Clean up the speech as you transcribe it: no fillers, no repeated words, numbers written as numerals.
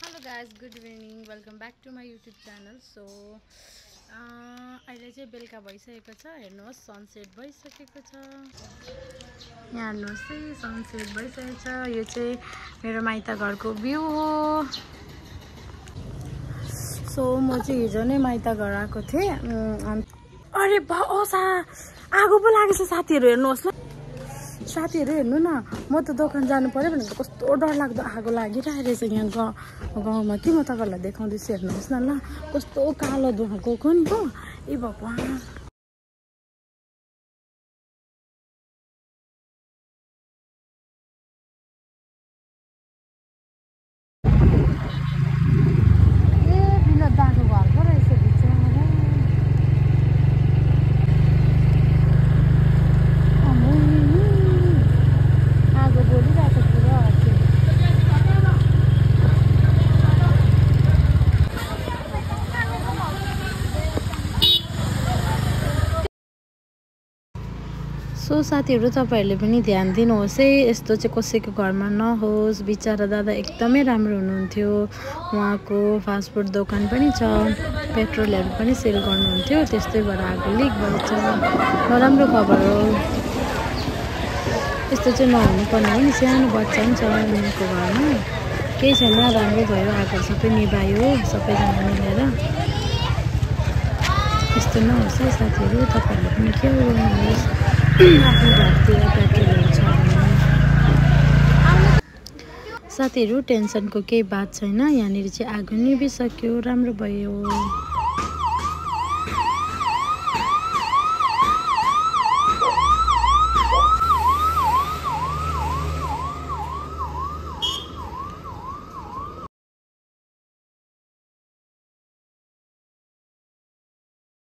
Hello guys, good evening. Welcome back to my YouTube channel. So अहिले चाहिँ बेलुका भइसकेको छ। हेर्नुहोस् सनसेट भइसकेको छ। यहाँ हेर्नुहोस् है सनसेट भइसकेको छ। यो चाहिँ मेरो माइत घरको भ्यू हो। सो म चाहिँ हिजो नै माइत घर आएको थिएँ। अरे बा ओसा आगो पो लागेछ साथीहरु हेर्नुहोस् ल। साथीहरु हेर्नु न म त दोकान जानु पर्यो भनेको कस्तो डर लाग्दो आगो लागिरहेको रहेछ यहाँ गाउँमा के म तपाईहरुलाई देखाउँदैछु हेर्नुहोस् न ल कस्तो कालो धुवा गएको नि त ए भगवान ए बिना दागो घर पो रहेछ बिचरा आगो बोलिरहेको पुरा सो साथीहरु तपाईहरुले पनि ध्यान दिनुहोस् है यस्तो चाहिँ कसैको घरमा नहोस् बिचारा दादा एकदमै राम्रो हुनुहुन्थ्यो उहाँको फास्ट फुड दोकान पनि छ पेट्रोलहरु पनि सेल गर्नुहुन्थ्यो त्यस्तै भएर आगो लिक भएछ नराम्रो खबर हो यस्तो चाहिँ नहुनु पर्ने हो नि सानो बच्चा पनि छ उनीहरुको घरमा केही छैन राम्रो भयो आगो सबै निभायो सबैजना मिलेर यस्तो नहोस् है साथीहरु तपाईहरुले पनि के गर्नुहोस् आफ्नो घरतिर पेट्रोलहरु छ भने साथीहरु टेन्सनको केही बात छैन यहाँनिर चाहिँ आगो निभिसक्यो राम्रो भयो